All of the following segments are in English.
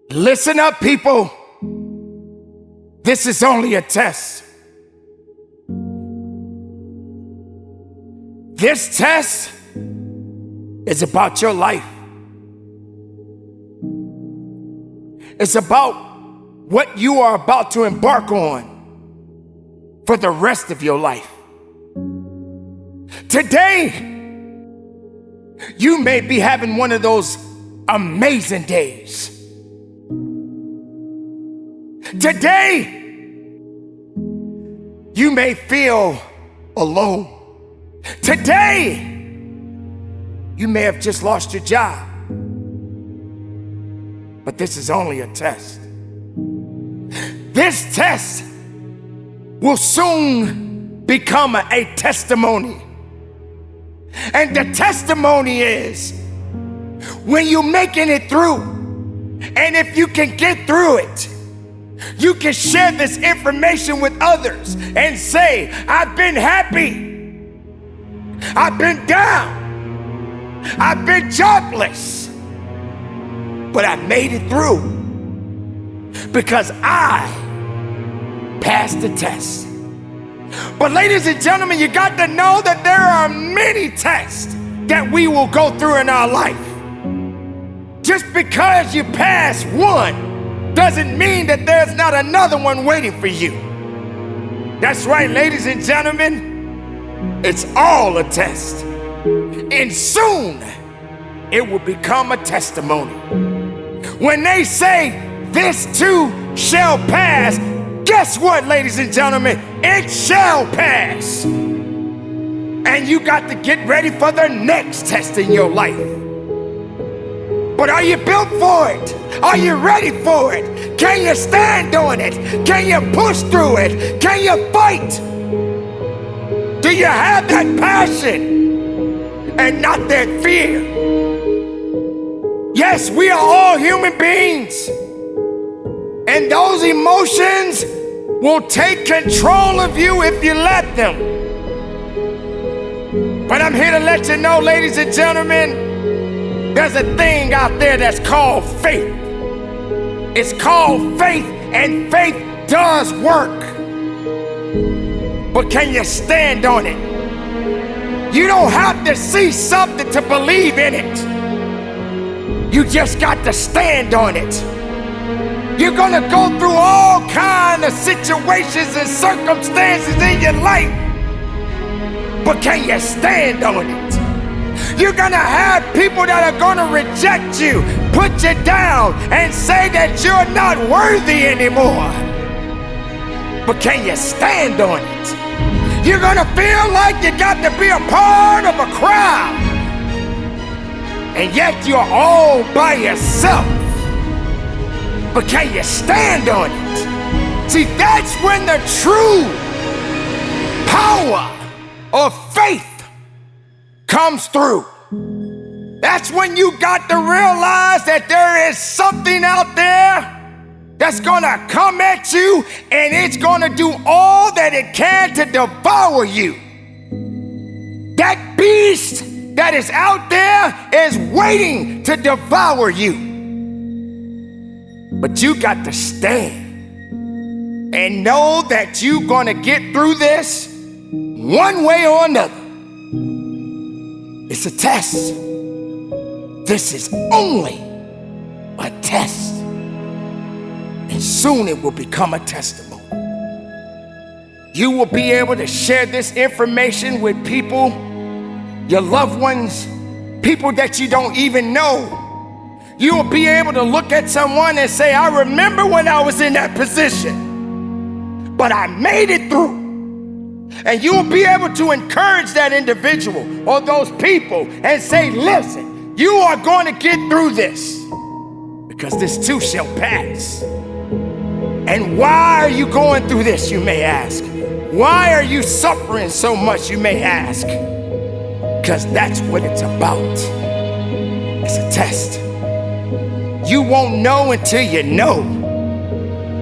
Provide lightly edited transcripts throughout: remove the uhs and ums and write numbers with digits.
Listen up, people. This is only a test. This test is about your life. It's about what you are about to embark on for the rest of your life. Today, you may be having one of those amazing days. Today, you may feel alone. Today, you may have just lost your job. But this is only a test. This test will soon become a testimony. And the testimony is when you're making it through, and if you can get through it, you can share this information with others and say, I've been happy, I've been down, I've been jobless, but I made it through because I passed the test. But ladies and gentlemen, you got to know that there are many tests that we will go through in our life. Just because you pass one doesn't mean that there's not another one waiting for you. That's right, ladies and gentlemen, it's all a test. And soon, it will become a testimony. When they say, this too shall pass, guess what, ladies and gentlemen? It shall pass. And you got to get ready for the next test in your life. But are you built for it? Are you ready for it? Can you stand on it? Can you push through it? Can you fight? Do you have that passion and not that fear? Yes, we are all human beings. And those emotions will take control of you if you let them. But I'm here to let you know, ladies and gentlemen, there's a thing out there that's called faith. It's called faith, and faith does work. But can you stand on it? You don't have to see something to believe in it. You just got to stand on it. You're gonna go through all kinds of situations and circumstances in your life, but can you stand on it? You're gonna have people that are gonna reject you, put you down, and say that you're not worthy anymore. But can you stand on it? You're gonna feel like you got to be a part of a crowd, and yet you're all by yourself. But can you stand on it? See, that's when the true power of faith comes through. That's when you got to realize that there is something out there that's gonna come at you, and it's gonna do all that it can to devour you. That beast that is out there is waiting to devour you. But you got to stand and know that you're gonna get through this one way or another. It's a test. This is only a test. And soon it will become a testimony. You will be able to share this information with people, your loved ones, people that you don't even know. You will be able to look at someone and say, I remember when I was in that position, but I made it through. And you will be able to encourage that individual or those people and say, listen, you are going to get through this because this too shall pass. And why are you going through this, you may ask? Why are you suffering so much, you may ask? Because that's what it's about. It's a test. You won't know until you know.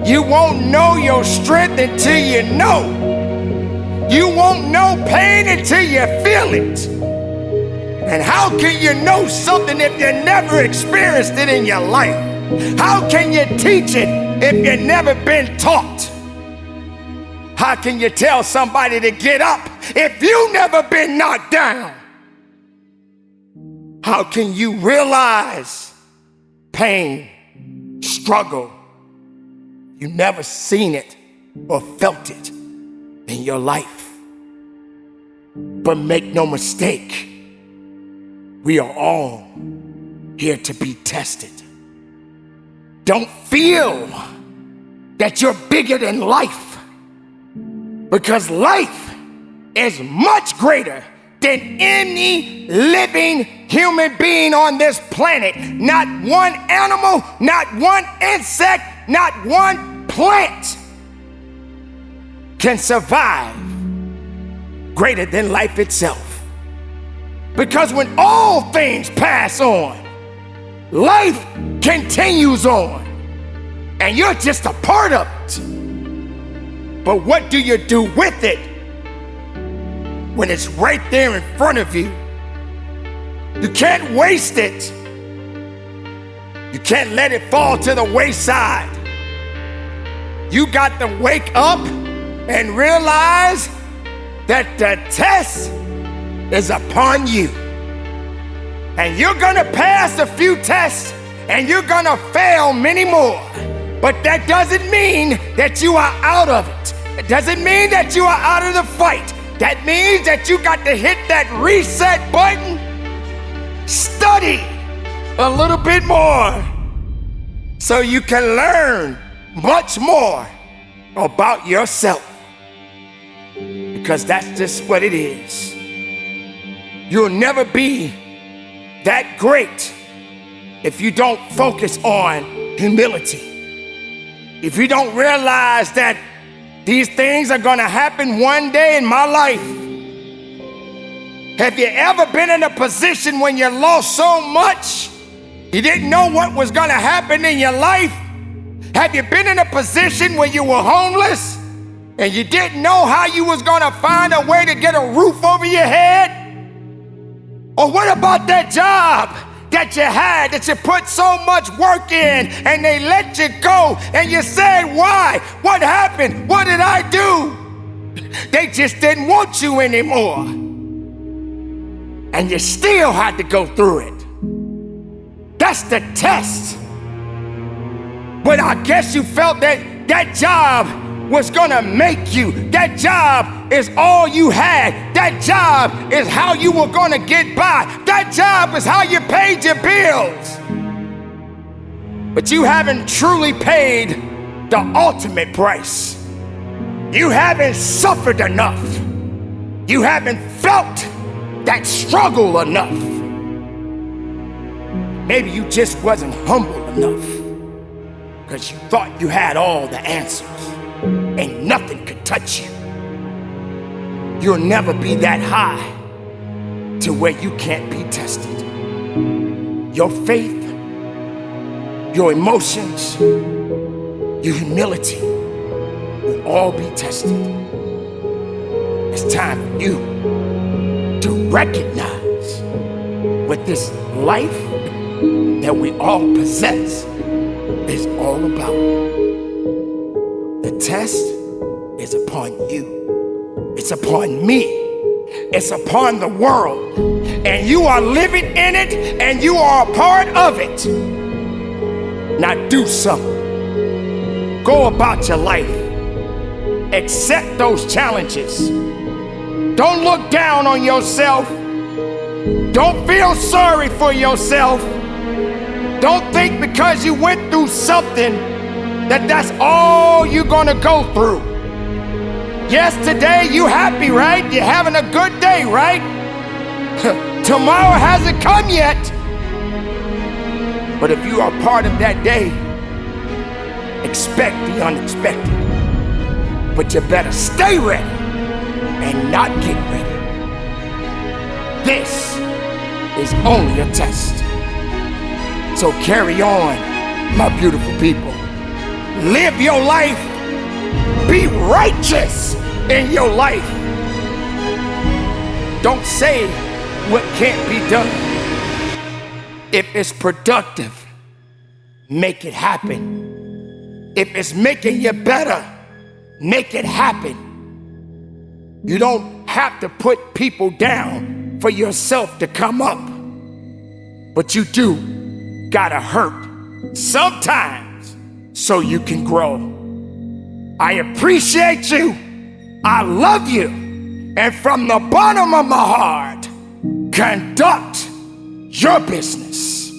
You won't know your strength until you know. You won't know pain until you feel it. And how can you know something if you never experienced it in your life? How can you teach it if you've never been taught? How can you tell somebody to get up if you've never been knocked down? How can you realize pain, struggle? You've never seen it or felt it in your life. But make no mistake, we are all here to be tested. Don't feel that you're bigger than life, because life is much greater than any living human being on this planet. Not one animal, not one insect, not one plant can survive greater than life itself. Because when all things pass on, life continues on, and you're just a part of it. But what do you do with it when it's right there in front of you? You can't waste it. You can't let it fall to the wayside. You got to wake up and realize that the test is upon you. And you're gonna pass a few tests and you're gonna fail many more. But that doesn't mean that you are out of it. It doesn't mean that you are out of the fight. That means that you got to hit that reset button, study a little bit more so you can learn much more about yourself. Because that's just what it is. You'll never be that great if you don't focus on humility. If you don't realize that these things are gonna happen one day in my life. Have you ever been in a position when you lost so much, you didn't know what was gonna happen in your life? Have you been in a position where you were homeless and you didn't know how you was gonna find a way to get a roof over your head? Or what about that job that you had, that you put so much work in, and they let you go, and you said, why? What happened? What did I do? They just didn't want you anymore. And you still had to go through it. That's the test. But I guess you felt that that job was gonna make you. That job is all you had. That job is how you were gonna get by. That job is how you paid your bills. But you haven't truly paid the ultimate price. You haven't suffered enough. You haven't felt that struggle enough. Maybe you just wasn't humble enough because you thought you had all the answers and nothing could touch you. You'll never be that high to where you can't be tested. Your faith, your emotions, your humility will all be tested. It's time for you to recognize what this life that we all possess is all about. The test is upon you. It's upon me. It's upon the world. And you are living in it, and you are a part of it. Now do something. Go about your life. Accept those challenges. Don't look down on yourself. Don't feel sorry for yourself. Don't think because you went through something that that's all you're gonna go through. Yes, today you happy, right? You're having a good day, right? Tomorrow hasn't come yet. But if you are part of that day, expect the unexpected. But you better stay ready and not get ready. This is only a test. So carry on, my beautiful people. Live your life. Be righteous in your life. Don't say what can't be done if it's productive make it happen. If it's making you better, make it happen. You don't have to put people down for yourself to come up. But you do gotta hurt sometimes so you can grow. I appreciate you. I love you. And from the bottom of my heart, conduct your business.